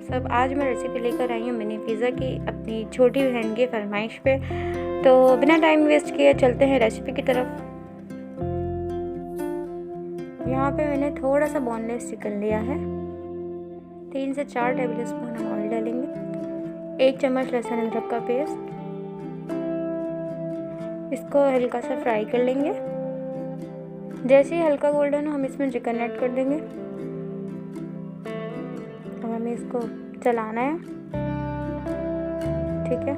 सब। आज मैं रेसिपी लेकर आई हूँ मिनी पिज़्ज़ा की अपनी छोटी बहन की फरमाइश पे। तो बिना टाइम वेस्ट किए चलते हैं रेसिपी की तरफ। यहाँ पे मैंने थोड़ा सा बोनलेस चिकन लिया है। 3 से 4 टेबल स्पून हम ऑयल डालेंगे। 1 चम्मच लहसुन अदरक का पेस्ट। इसको हल्का सा फ्राई कर लेंगे। जैसे ही हल्का गोल्डन हो हम इसमें चिकन ऐड कर देंगे। अब हमें इसको चलाना है, ठीक है।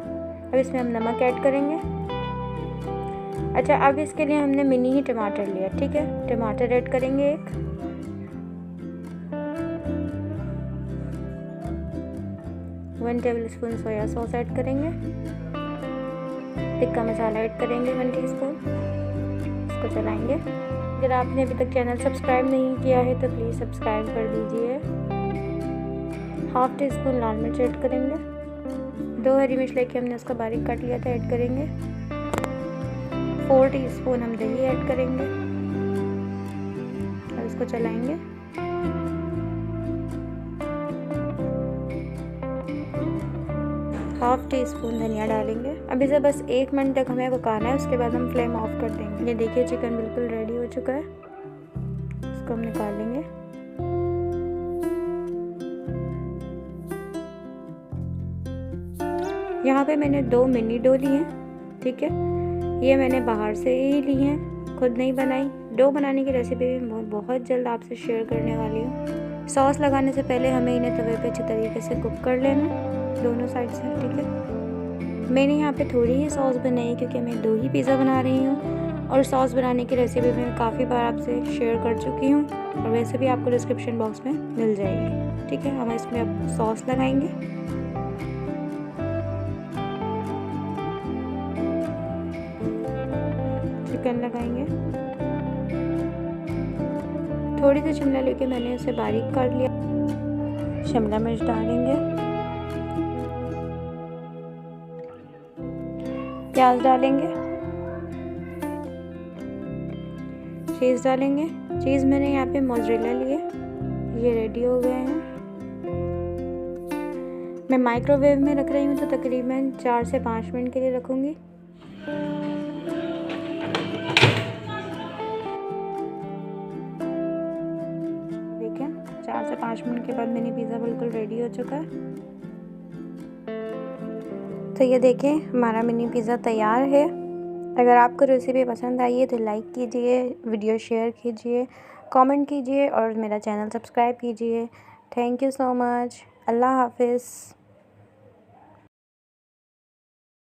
अब इसमें हम नमक ऐड करेंगे। अच्छा, अब इसके लिए हमने मिनी ही टमाटर लिया, ठीक है। टमाटर ऐड करेंगे 1 table spoon soya sauce add करेंगे। टिक्का मसाला ऐड करेंगे 1 टीस्पून। इसको चलाएंगे। अगर आपने अभी तक चैनल सब्सक्राइब नहीं किया है तो प्लीज़ सब्सक्राइब कर दीजिए। 1/2 टीस्पून लाल मिर्च ऐड करेंगे। 2 हरी मिर्च लेके हमने उसका बारीक काट लिया था, ऐड करेंगे। 4 टीस्पून हम दही ऐड करेंगे और इसको चलाएंगे। हाफ टी स्पून धनिया डालेंगे। अब इसे बस 1 मिनट तक हमें पकाना है, उसके बाद हम फ्लेम ऑफ कर देंगे। ये देखिए चिकन बिल्कुल रेडी हो चुका है। इसको हम निकाल लेंगे। यहाँ पे मैंने 2 मिनी डो ली हैं, ठीक है। ये मैंने बाहर से ही ली हैं, खुद नहीं बनाई। डो बनाने की रेसिपी भी बहुत जल्द आपसे शेयर करने वाली हूँ। सॉस लगाने से पहले हमें इन्हें तवे पे अच्छे तरीके से कुक कर लेना दोनों साइड से, ठीक है। मैंने यहाँ पे थोड़ी ही सॉस बनाई क्योंकि मैं 2 ही पिज़्ज़ा बना रही हूँ और सॉस बनाने की रेसिपी मैं काफ़ी बार आपसे शेयर कर चुकी हूँ और वैसे भी आपको डिस्क्रिप्शन बॉक्स में मिल जाएगी, ठीक है। हम इसमें अब सॉस लगाएंगे। चिकन लगाएंगे। थोड़ी सी शिमला लेके मैंने उसे बारीक काट लिया। शिमला मिर्च डालेंगे। प्याज डालेंगे। चीज़ डालेंगे। चीज़ मैंने यहाँ पे मोज़रेला लिए। ये रेडी हो गए हैं। मैं माइक्रोवेव में रख रही हूँ तो तकरीबन 4 से 5 मिनट के लिए रखूँगी। देखें 4 से 5 मिनट के बाद मिनी पिज़्ज़ा बिल्कुल रेडी हो चुका है। तो ये देखें हमारा मिनी पिज़्ज़ा तैयार है। अगर आपको रेसिपी पसंद आई है तो लाइक कीजिए, वीडियो शेयर कीजिए, कमेंट कीजिए और मेरा चैनल सब्सक्राइब कीजिए। Thank you so much. अल्लाह हाफिज़।